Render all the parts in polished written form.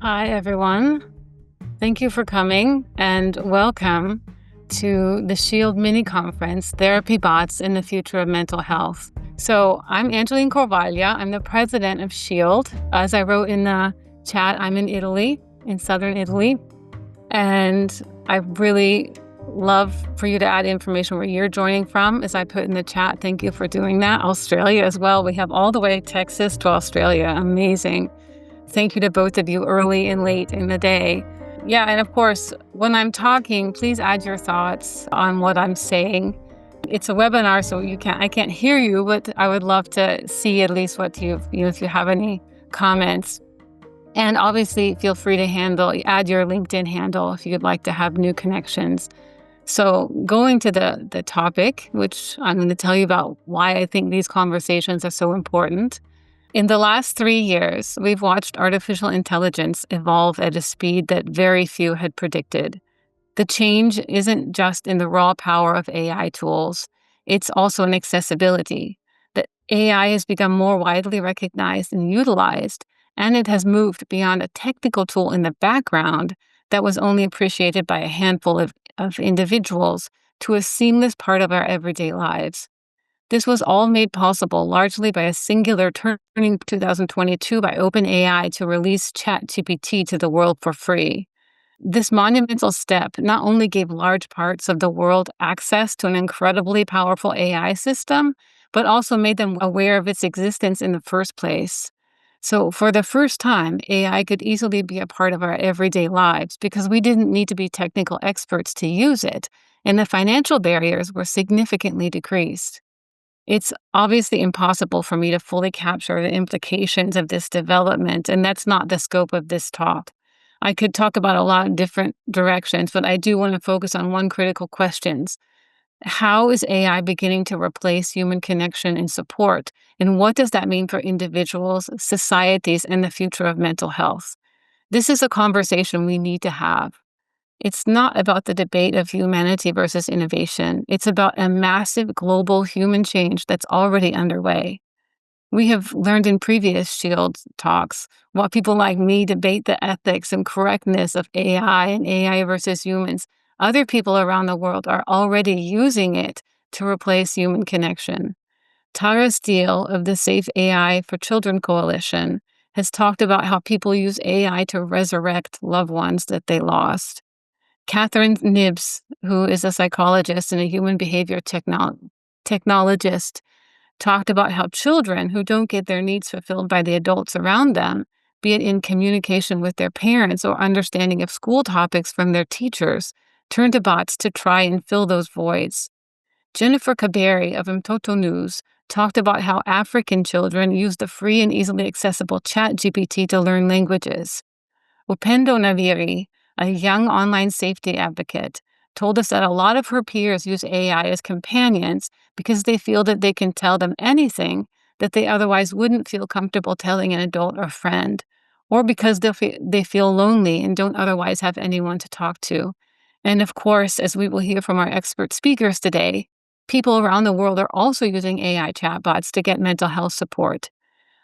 Hi, everyone. Thank you for coming and welcome to the SHIELD mini conference, Therapy Bots in the Future of Mental Health. So I'm Angeline Corvaglia. I'm the president of SHIELD. As I wrote in the chat, I'm in Italy, in southern Italy. And I really love for you to add information where you're joining from, as I put in the chat. Thank you for doing that. Australia as well. We have all the way Texas to Australia. Amazing. Thank you to both of you early and late in the day. Yeah, and of course, when I'm talking, please add your thoughts on what I'm saying. It's a webinar, so I can't hear you, but I would love to see at least what if you have any comments. And obviously, feel free to add your LinkedIn handle if you'd like to have new connections. So going to the topic, which I'm going to tell you about why I think these conversations are so important. In the last 3 years, we've watched artificial intelligence evolve at a speed that very few had predicted. The change isn't just in the raw power of AI tools, it's also in accessibility. That AI has become more widely recognized and utilized, and it has moved beyond a technical tool in the background that was only appreciated by a handful of individuals to a seamless part of our everyday lives. This was all made possible largely by a singular turning 2022 by OpenAI to release ChatGPT to the world for free. This monumental step not only gave large parts of the world access to an incredibly powerful AI system, but also made them aware of its existence in the first place. So, for the first time, AI could easily be a part of our everyday lives because we didn't need to be technical experts to use it, and the financial barriers were significantly decreased. It's obviously impossible for me to fully capture the implications of this development, and that's not the scope of this talk. I could talk about a lot of different directions, but I do want to focus on one critical question. How is AI beginning to replace human connection and support? And what does that mean for individuals, societies, and the future of mental health? This is a conversation we need to have. It's not about the debate of humanity versus innovation. It's about a massive global human change that's already underway. We have learned in previous SHIELD talks while people like me debate the ethics and correctness of AI and AI versus humans. Other people around the world are already using it to replace human connection. Tara Steele of the Safe AI for Children Coalition has talked about how people use AI to resurrect loved ones that they lost. Catherine Nibbs, who is a psychologist and a human behavior technologist, talked about how children who don't get their needs fulfilled by the adults around them, be it in communication with their parents or understanding of school topics from their teachers, turn to bots to try and fill those voids. Jennifer Kaberi of Mtoto News talked about how African children use the free and easily accessible ChatGPT to learn languages. Upendo Naviri, a young online safety advocate, told us that a lot of her peers use AI as companions because they feel that they can tell them anything that they otherwise wouldn't feel comfortable telling an adult or friend, or because they feel lonely and don't otherwise have anyone to talk to. And of course, as we will hear from our expert speakers today, people around the world are also using AI chatbots to get mental health support.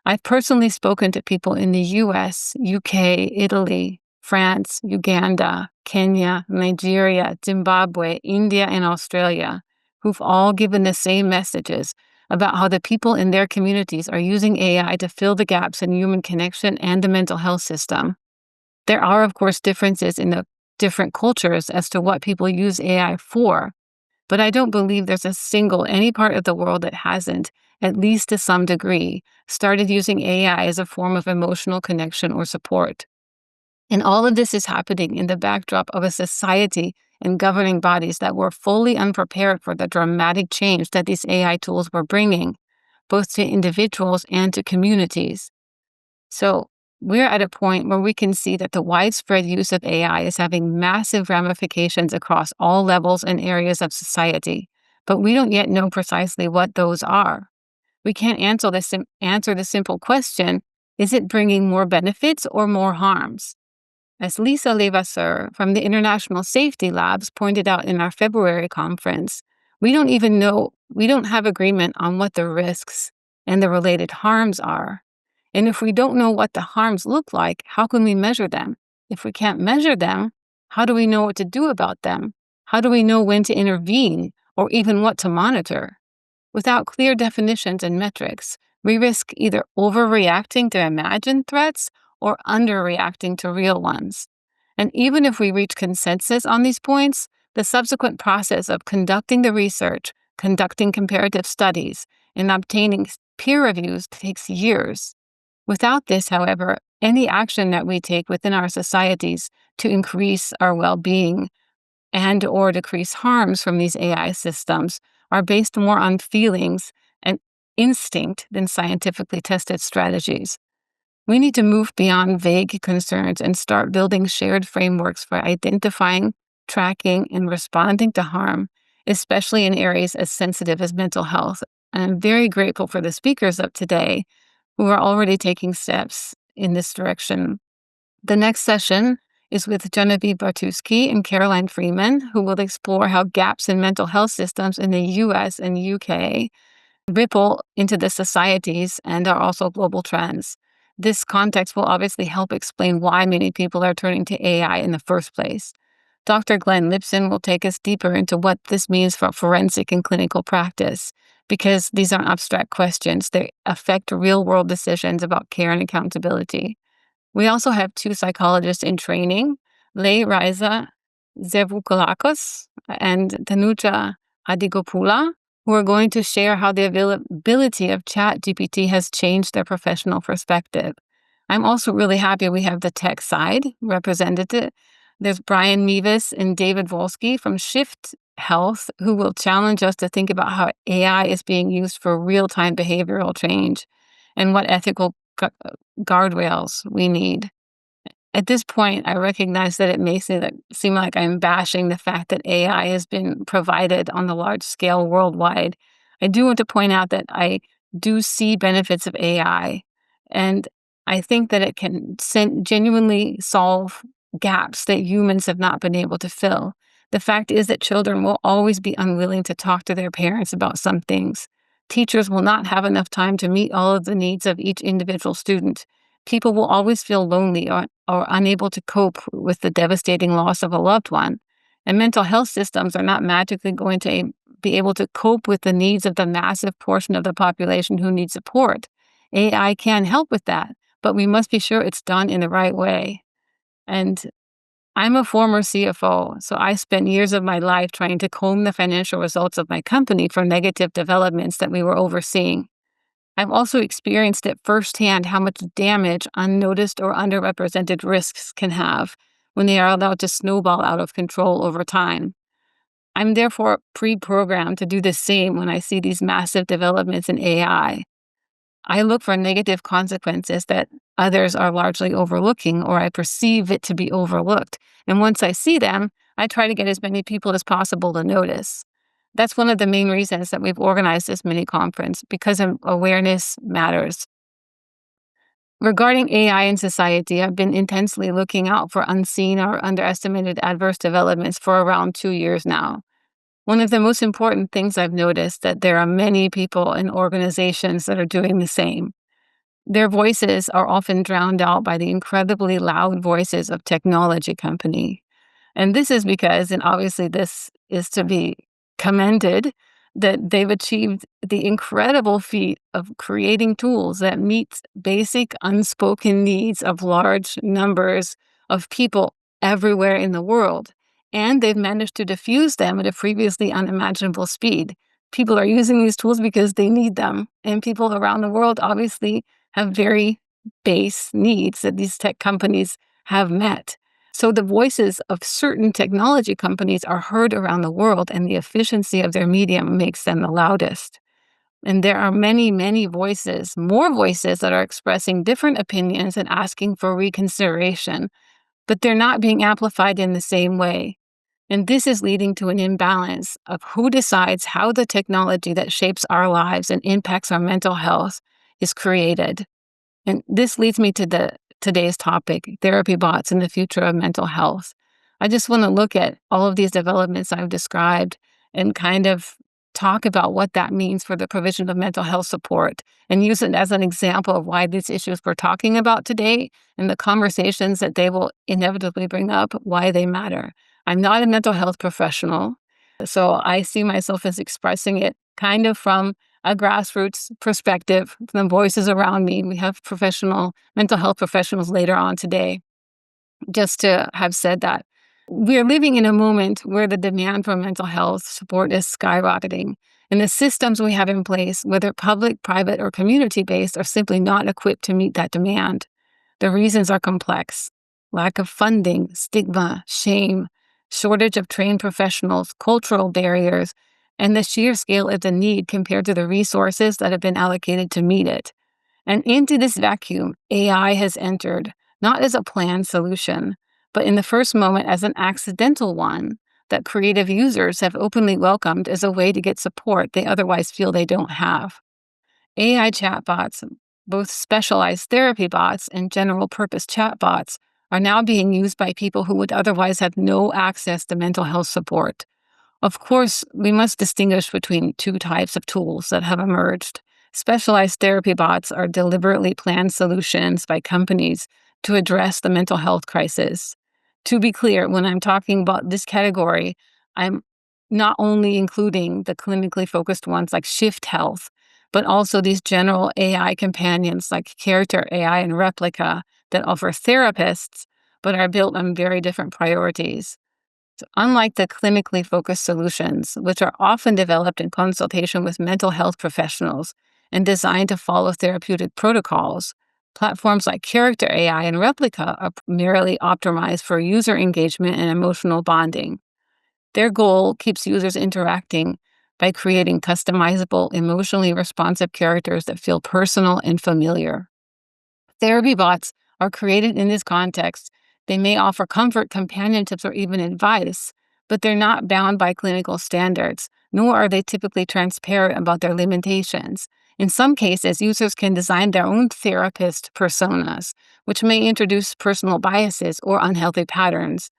I've personally spoken to people in the US, UK, Italy, France, Uganda, Kenya, Nigeria, Zimbabwe, India, and Australia, who've all given the same messages about how the people in their communities are using AI to fill the gaps in human connection and the mental health system. There are, of course, differences in the different cultures as to what people use AI for, but I don't believe there's any part of the world that hasn't, at least to some degree, started using AI as a form of emotional connection or support. And all of this is happening in the backdrop of a society and governing bodies that were fully unprepared for the dramatic change that these AI tools were bringing, both to individuals and to communities. So we're at a point where we can see that the widespread use of AI is having massive ramifications across all levels and areas of society, but we don't yet know precisely what those are. We can't answer the simple question, is it bringing more benefits or more harms? As Lisa Levasseur from the International Safety Labs pointed out in our February conference, we don't have agreement on what the risks and the related harms are. And if we don't know what the harms look like, how can we measure them? If we can't measure them, how do we know what to do about them? How do we know when to intervene or even what to monitor? Without clear definitions and metrics, we risk either overreacting to imagined threats or underreacting to real ones. And even if we reach consensus on these points, the subsequent process of conducting the research, conducting comparative studies, and obtaining peer reviews takes years. Without this, however, any action that we take within our societies to increase our well-being and or decrease harms from these AI systems are based more on feelings and instinct than scientifically tested strategies. We need to move beyond vague concerns and start building shared frameworks for identifying, tracking, and responding to harm, especially in areas as sensitive as mental health. And I'm very grateful for the speakers of today who are already taking steps in this direction. The next session is with Genevieve Bartuski and Caroline Freeman, who will explore how gaps in mental health systems in the US and UK ripple into the societies and are also global trends. This context will obviously help explain why many people are turning to AI in the first place. Dr. Glenn Lipson will take us deeper into what this means for forensic and clinical practice, because these aren't abstract questions. They affect real-world decisions about care and accountability. We also have two psychologists in training, Lei Raiza Zevoukoulakos and Tanuja Adigopula, who are going to share how the availability of ChatGPT has changed their professional perspective. I'm also really happy we have the tech side represented. There's Brian Mevis and David Volsky from Shift Health, who will challenge us to think about how AI is being used for real-time behavioral change and what ethical guardrails we need. At this point, I recognize that it may seem like I'm bashing the fact that AI has been provided on the large scale worldwide. I do want to point out that I do see benefits of AI, and I think that it can genuinely solve gaps that humans have not been able to fill. The fact is that children will always be unwilling to talk to their parents about some things. Teachers will not have enough time to meet all of the needs of each individual student. People will always feel lonely or unable to cope with the devastating loss of a loved one. And mental health systems are not magically going to be able to cope with the needs of the massive portion of the population who need support. AI can help with that, but we must be sure it's done in the right way. And I'm a former CFO, so I spent years of my life trying to comb the financial results of my company for negative developments that we were overseeing. I've also experienced it firsthand how much damage unnoticed or underrepresented risks can have when they are allowed to snowball out of control over time. I'm therefore pre-programmed to do the same when I see these massive developments in AI. I look for negative consequences that others are largely overlooking, or I perceive it to be overlooked. And once I see them, I try to get as many people as possible to notice. That's one of the main reasons that we've organized this mini conference, because awareness matters. Regarding AI in society, I've been intensely looking out for unseen or underestimated adverse developments for around 2 years now. One of the most important things I've noticed that there are many people and organizations that are doing the same. Their voices are often drowned out by the incredibly loud voices of technology company. And this is because, and obviously this is to be commended, that they've achieved the incredible feat of creating tools that meet basic unspoken needs of large numbers of people everywhere in the world. And they've managed to diffuse them at a previously unimaginable speed. People are using these tools because they need them. And people around the world obviously have very base needs that these tech companies have met. So the voices of certain technology companies are heard around the world, and the efficiency of their medium makes them the loudest. And there are many, many voices, more voices that are expressing different opinions and asking for reconsideration, but they're not being amplified in the same way. And this is leading to an imbalance of who decides how the technology that shapes our lives and impacts our mental health is created. And this leads me to today's topic, therapy bots and the future of mental health. I just want to look at all of these developments I've described and kind of talk about what that means for the provision of mental health support and use it as an example of why these issues we're talking about today and the conversations that they will inevitably bring up, why they matter. I'm not a mental health professional, so I see myself as expressing it kind of from a grassroots perspective, from the voices around me. We have mental health professionals later on today. Just to have said that, we are living in a moment where the demand for mental health support is skyrocketing, and the systems we have in place, whether public, private, or community-based, are simply not equipped to meet that demand. The reasons are complex: lack of funding, stigma, shame, shortage of trained professionals, cultural barriers, and the sheer scale of the need compared to the resources that have been allocated to meet it. And into this vacuum, AI has entered, not as a planned solution, but in the first moment as an accidental one that creative users have openly welcomed as a way to get support they otherwise feel they don't have. AI chatbots, both specialized therapy bots and general purpose chatbots, are now being used by people who would otherwise have no access to mental health support. Of course, we must distinguish between two types of tools that have emerged. Specialized therapy bots are deliberately planned solutions by companies to address the mental health crisis. To be clear, when I'm talking about this category, I'm not only including the clinically focused ones like Shift Health, but also these general AI companions like Character AI and Replica that offer therapists but are built on very different priorities. So unlike the clinically focused solutions, which are often developed in consultation with mental health professionals and designed to follow therapeutic protocols, platforms like Character AI and Replica are primarily optimized for user engagement and emotional bonding. Their goal keeps users interacting by creating customizable, emotionally responsive characters that feel personal and familiar. Therapy bots are created in this context. They may offer comfort, companionships, or even advice, but they're not bound by clinical standards, nor are they typically transparent about their limitations. In some cases, users can design their own therapist personas, which may introduce personal biases or unhealthy patterns.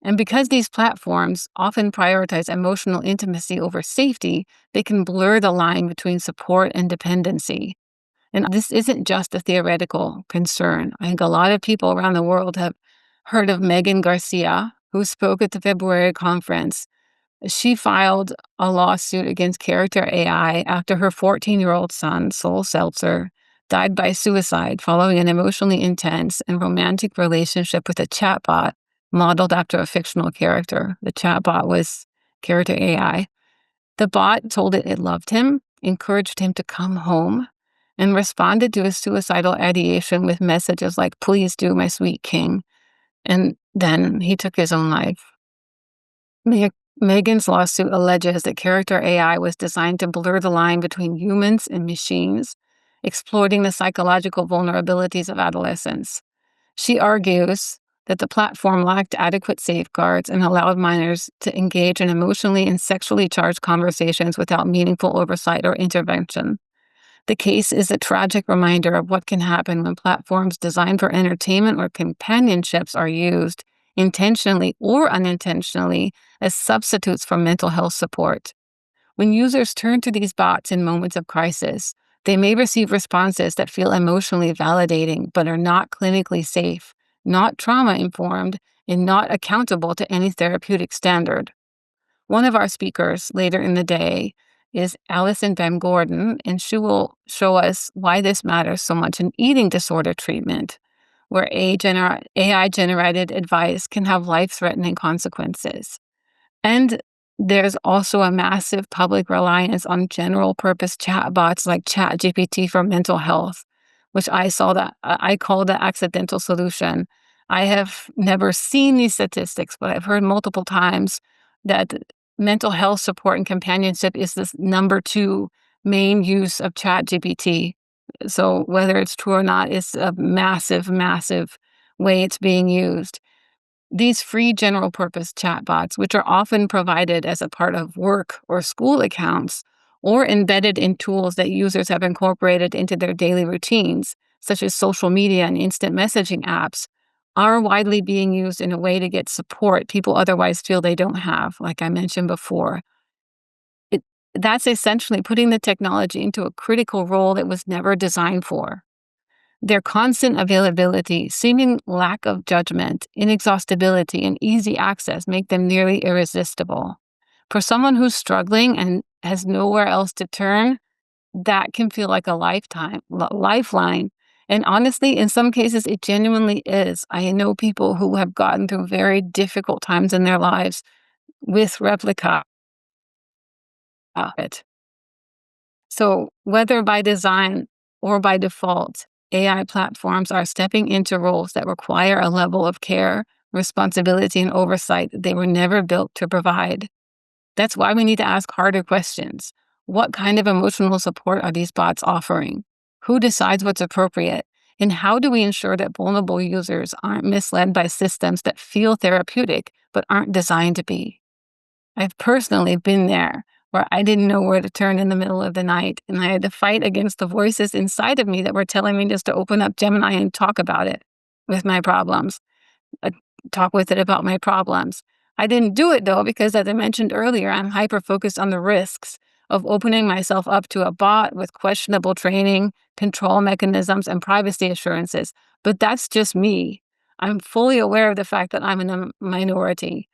And because these platforms often prioritize emotional intimacy over safety, they can blur the line between support and dependency. And this isn't just a theoretical concern. I think a lot of people around the world have heard of Megan Garcia, who spoke at the February conference. She filed a lawsuit against Character AI after her 14-year-old son, Sol Seltzer, died by suicide following an emotionally intense and romantic relationship with a chatbot modeled after a fictional character. The chatbot was Character AI. The bot told it loved him, encouraged him to come home, and responded to his suicidal ideation with messages like, "Please do, my sweet king." And then he took his own life. Megan's lawsuit alleges that Character AI was designed to blur the line between humans and machines, exploiting the psychological vulnerabilities of adolescents. She argues that the platform lacked adequate safeguards and allowed minors to engage in emotionally and sexually charged conversations without meaningful oversight or intervention. The case is a tragic reminder of what can happen when platforms designed for entertainment or companionships are used, intentionally or unintentionally, as substitutes for mental health support. When users turn to these bots in moments of crisis, they may receive responses that feel emotionally validating but are not clinically safe, not trauma-informed, and not accountable to any therapeutic standard. One of our speakers later in the day is Alison Van Gordon, and she will show us why this matters so much in eating disorder treatment, where AI-generated advice can have life-threatening consequences. And there's also a massive public reliance on general-purpose chatbots like ChatGPT for mental health, which I call the accidental solution. I have never seen these statistics, but I've heard multiple times that mental health support and companionship is the number 2 main use of ChatGPT. So whether it's true or not, it's a massive, massive way it's being used. These free general purpose chatbots, which are often provided as a part of work or school accounts, or embedded in tools that users have incorporated into their daily routines, such as social media and instant messaging apps, are widely being used in a way to get support people otherwise feel they don't have, like I mentioned before. that's essentially putting the technology into a critical role it was never designed for. Their constant availability, seeming lack of judgment, inexhaustibility, and easy access make them nearly irresistible. For someone who's struggling and has nowhere else to turn, that can feel like a lifeline. And honestly, in some cases, it genuinely is. I know people who have gotten through very difficult times in their lives with replica of it. So, whether by design or by default, AI platforms are stepping into roles that require a level of care, responsibility, and oversight they were never built to provide. That's why we need to ask harder questions. What kind of emotional support are these bots offering? Who decides what's appropriate? And how do we ensure that vulnerable users aren't misled by systems that feel therapeutic but aren't designed to be? I've personally been there where I didn't know where to turn in the middle of the night, and I had to fight against the voices inside of me that were telling me just to open up Gemini and talk about it with my problems, uh, talk with it about my problems. I didn't do it though, because as I mentioned earlier, I'm hyper focused on the risks of opening myself up to a bot with questionable training, control mechanisms, and privacy assurances. But that's just me. I'm fully aware of the fact that I'm in a minority.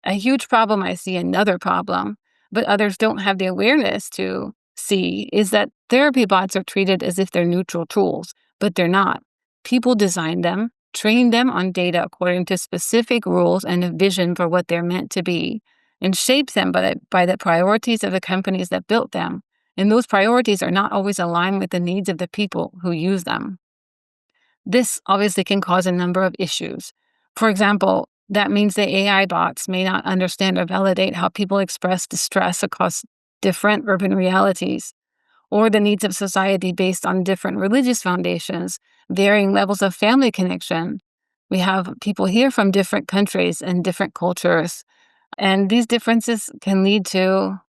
A huge problem I see, another problem, but others don't have the awareness to see, is that therapy bots are treated as if they're neutral tools, but they're not. People design them, train them on data according to specific rules and a vision for what they're meant to be, and shape them by the priorities of the companies that built them. And those priorities are not always aligned with the needs of the people who use them. This obviously can cause a number of issues. For example, that means the AI bots may not understand or validate how people express distress across different urban realities, or the needs of society based on different religious foundations, varying levels of family connection. We have people here from different countries and different cultures, and these differences can lead to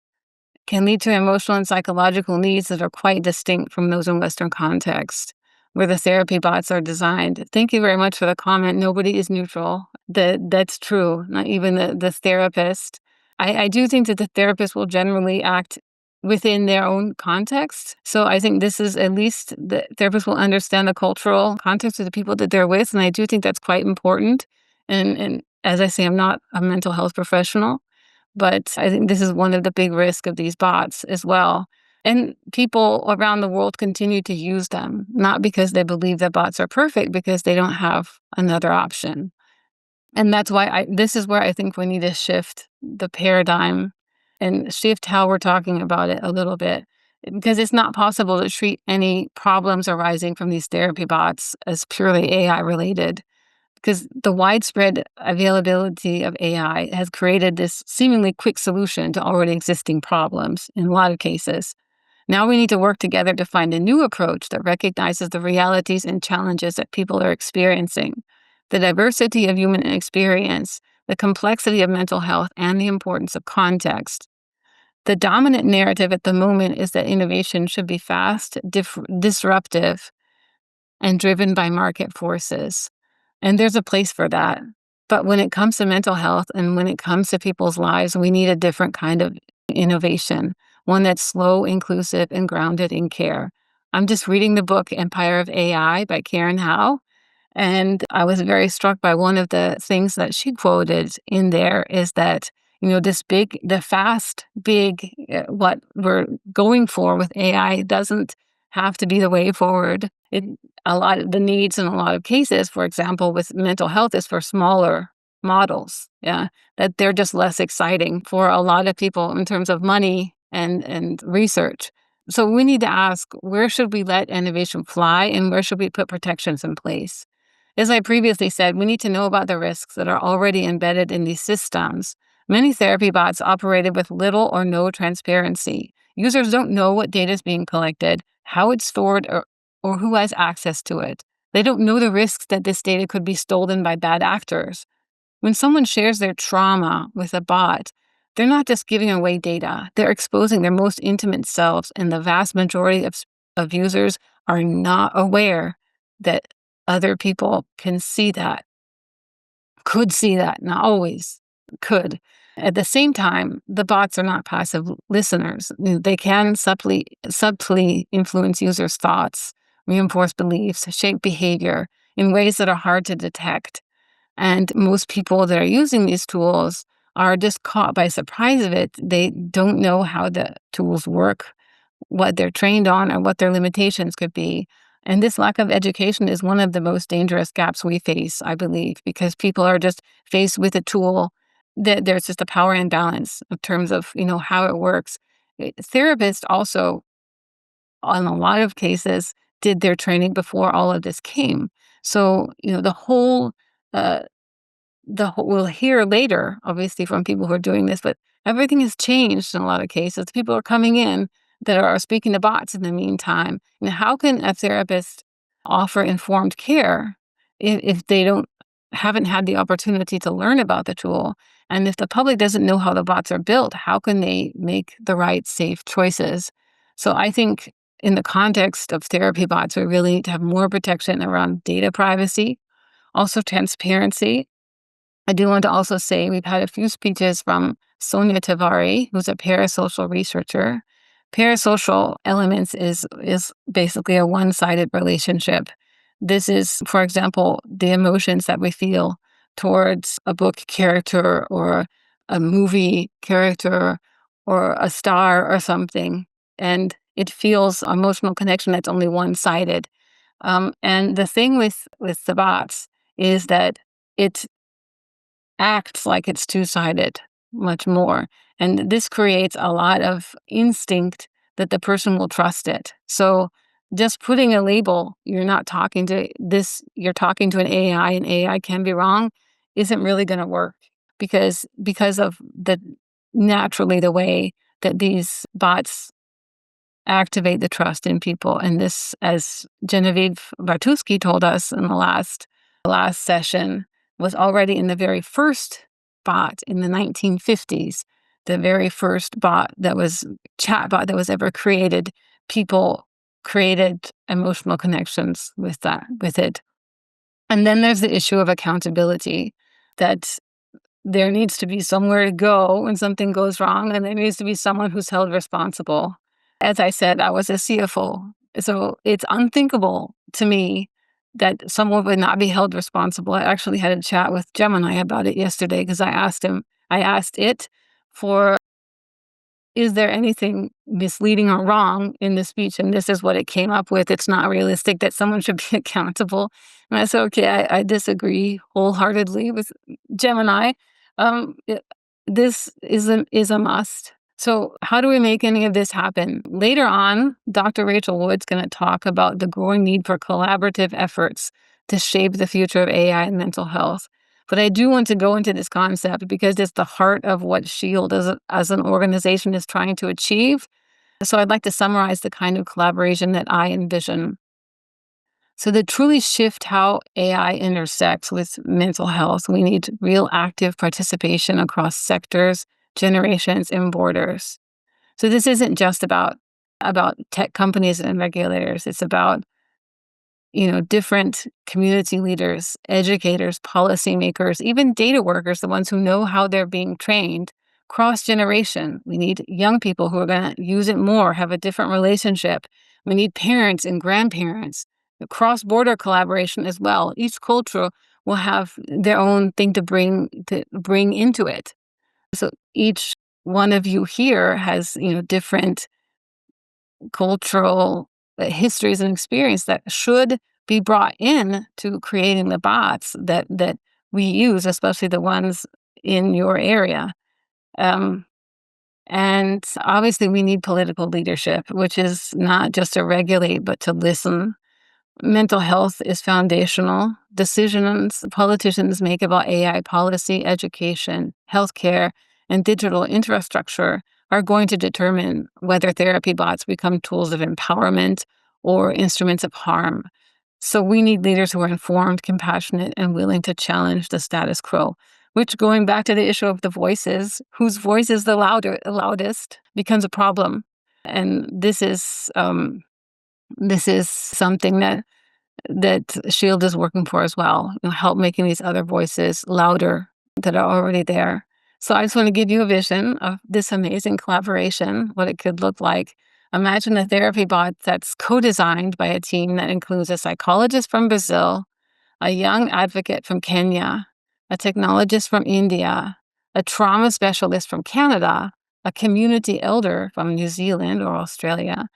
emotional and psychological needs that are quite distinct from those in Western context, where the therapy bots are designed. Thank you very much for the comment. Nobody is neutral. That's true, not even the therapist. I do think that the therapist will generally act within their own context. So I think this is, at least the therapist will understand the cultural context of the people that they're with. And I do think that's quite important. And as I say, I'm not a mental health professional, but I think this is one of the big risks of these bots as well. And people around the world continue to use them, not because they believe that bots are perfect, because they don't have another option. And that's why this is where I think we need to shift the paradigm and shift how we're talking about it a little bit. Because it's not possible to treat any problems arising from these therapy bots as purely AI related, because the widespread availability of AI has created this seemingly quick solution to already existing problems in a lot of cases. Now we need to work together to find a new approach that recognizes the realities and challenges that people are experiencing, the diversity of human experience, the complexity of mental health, and the importance of context. The dominant narrative at the moment is that innovation should be fast, disruptive, and driven by market forces. And there's a place for that. But when it comes to mental health and when it comes to people's lives, we need a different kind of innovation, one that's slow, inclusive, and grounded in care. I'm just reading the book Empire of AI by Karen Howe, and I was very struck by one of the things that she quoted in there is that, the fast, big, what we're going for with AI doesn't have to be the way forward. A lot of the needs in a lot of cases, for example, with mental health, is for smaller models. Yeah, that they're just less exciting for a lot of people in terms of money and research. So we need to ask, where should we let innovation fly and where should we put protections in place? As I previously said, we need to know about the risks that are already embedded in these systems. Many therapy bots operated with little or no transparency. Users don't know what data is being collected, how it's stored, or who has access to it. They don't know the risks that this data could be stolen by bad actors. When someone shares their trauma with a bot, they're not just giving away data, they're exposing their most intimate selves, and the vast majority of users are not aware that other people can see that, could see that, not always, could. At the same time, the bots are not passive listeners. They can subtly influence users' thoughts, reinforce beliefs, shape behavior in ways that are hard to detect. And most people that are using these tools are just caught by surprise of it. They don't know how the tools work, what they're trained on, or what their limitations could be. And this lack of education is one of the most dangerous gaps we face, I believe, because people are just faced with a tool that there's just a power imbalance in terms of, how it works. Therapists also, on a lot of cases, did their training before all of this came. So, uh, we'll hear later, obviously, from people who are doing this, but everything has changed in a lot of cases. People are coming in that are speaking to bots in the meantime. And how can a therapist offer informed care if they haven't had the opportunity to learn about the tool? And if the public doesn't know how the bots are built, how can they make the right, safe choices? So I think in the context of therapy bots, we really need to have more protection around data privacy, also transparency. I do want to also say we've had a few speeches from Sonia Tavari, who's a parasocial researcher. Parasocial elements is basically a one-sided relationship. This is, for example, the emotions that we feel towards a book character or a movie character or a star or something. And it feels emotional connection that's only one-sided. And the thing with the bots is that it acts like it's two-sided much more. And this creates a lot of instinct that the person will trust it. So just putting a label, you're not talking to this, you're talking to an AI, and AI can be wrong, isn't really going to work because of the naturally the way that these bots activate the trust in people. And this, as Genevieve Bartuski told us in the last session, was already in the very first bot in the 1950s. The very first chatbot that was ever created. People created emotional connections with it. And then there's the issue of accountability, that there needs to be somewhere to go when something goes wrong, and there needs to be someone who's held responsible. As I said, I was a CFO, so it's unthinkable to me that someone would not be held responsible. I actually had a chat with Gemini about it yesterday because I asked it for, is there anything misleading or wrong in the speech? And this is what it came up with. It's not realistic that someone should be accountable. And I said, okay, I disagree wholeheartedly with Gemini. Um, it- this is a must. So how do we make any of this happen? Later on, Dr. Rachel Wood's going to talk about the growing need for collaborative efforts to shape the future of AI and mental health. But I do want to go into this concept because it's the heart of what SHIELD as an organization is trying to achieve. So I'd like to summarize the kind of collaboration that I envision. So to truly shift how AI intersects with mental health, we need real active participation across sectors, generations, and borders. So this isn't just about tech companies and regulators. It's about different community leaders, educators, policymakers, even data workers, the ones who know how they're being trained, cross generation. We need young people who are going to use it more, have a different relationship. We need parents and grandparents, cross border collaboration as well. Each culture will have their own thing to bring into it. So each one of you here has, different cultural histories and experience that should be brought in to creating the bots that we use, especially the ones in your area. Um, and obviously, we need political leadership, which is not just to regulate, but to listen. Mental health is foundational. Decisions politicians make about AI policy, education, healthcare, and digital infrastructure are going to determine whether therapy bots become tools of empowerment or instruments of harm. So we need leaders who are informed, compassionate, and willing to challenge the status quo, which, going back to the issue of the voices, whose voice is the loudest becomes a problem. And this is something that Shield is working for as well. Help making these other voices louder that are already there. So I just want to give you a vision of this amazing collaboration, what it could look like. Imagine a therapy bot that's co-designed by a team that includes a psychologist from Brazil, a young advocate from Kenya, a technologist from India, a trauma specialist from Canada, a community elder from New Zealand or Australia,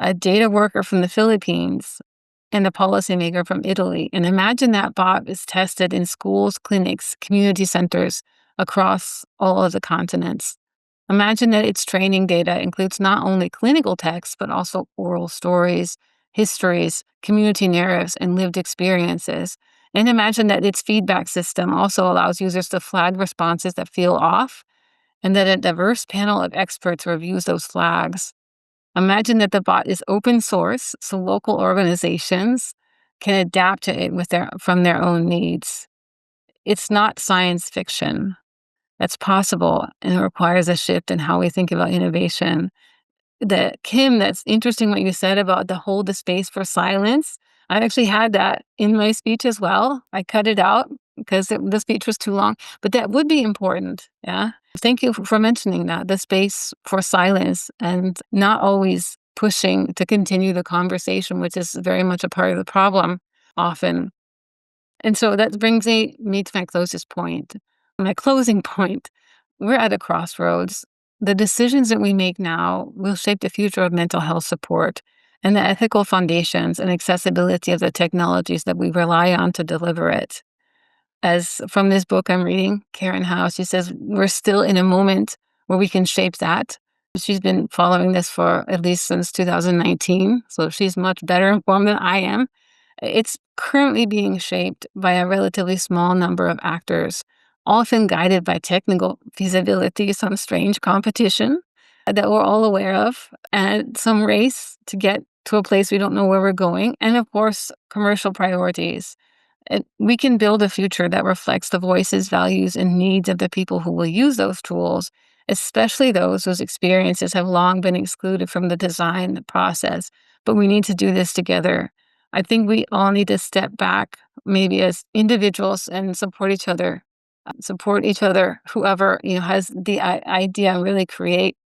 a data worker from the Philippines, and a policymaker from Italy. And imagine that bot is tested in schools, clinics, community centers across all of the continents. Imagine that its training data includes not only clinical texts, but also oral stories, histories, community narratives, and lived experiences. And imagine that its feedback system also allows users to flag responses that feel off, and that a diverse panel of experts reviews those flags. Imagine that the bot is open source, so local organizations can adapt to it from their own needs. It's not science fiction. That's possible, and it requires a shift in how we think about innovation. Kim, that's interesting what you said about the hold the space for silence. I actually had that in my speech as well. I cut it out because the speech was too long, but that would be important. Yeah. Thank you for mentioning that, the space for silence and not always pushing to continue the conversation, which is very much a part of the problem often. And so that brings me to my closest point. My closing point, we're at a crossroads. The decisions that we make now will shape the future of mental health support and the ethical foundations and accessibility of the technologies that we rely on to deliver it. As from this book I'm reading, Karen Howe, she says, we're still in a moment where we can shape that. She's been following this for at least since 2019, so she's much better informed than I am. It's currently being shaped by a relatively small number of actors, often guided by technical feasibility, some strange competition that we're all aware of, and some race to get to a place we don't know where we're going, and of course, commercial priorities. We can build a future that reflects the voices, values, and needs of the people who will use those tools, especially those whose experiences have long been excluded from the design process. But we need to do this together. I think we all need to step back, maybe as individuals, and support each other. Whoever has the idea, and really create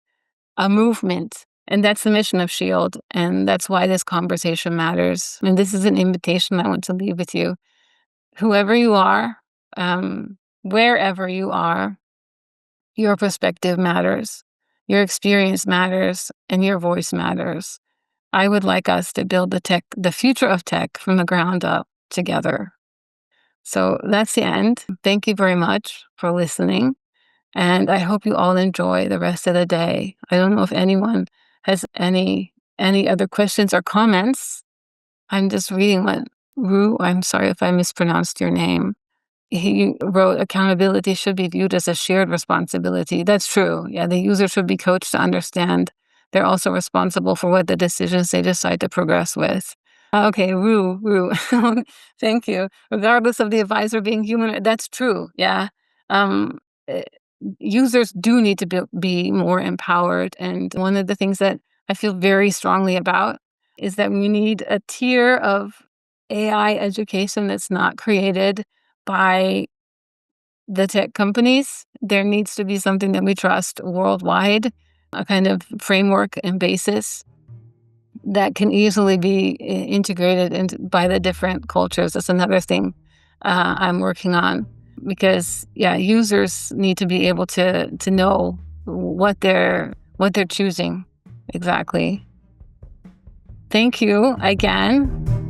a movement. And that's the mission of Shield, and that's why this conversation matters. And this is an invitation I want to leave with you. Whoever you are, wherever you are, your perspective matters, your experience matters, and your voice matters. I would like us to build the future of tech from the ground up together. So that's the end. Thank you very much for listening. And I hope you all enjoy the rest of the day. I don't know if anyone has any other questions or comments. I'm just reading what Rue, I'm sorry if I mispronounced your name. He wrote, accountability should be viewed as a shared responsibility. That's true. Yeah, the user should be coached to understand they're also responsible for what the decisions they decide to progress with. Okay, Rue. Thank you. Regardless of the advisor being human, that's true. Yeah. Um, eh, Users do need to be more empowered. And one of the things that I feel very strongly about is that we need a tier of AI education that's not created by the tech companies. There needs to be something that we trust worldwide, a kind of framework and basis that can easily be integrated by the different cultures. That's another thing I'm working on, because users need to be able to know what they're choosing exactly. Thank you again.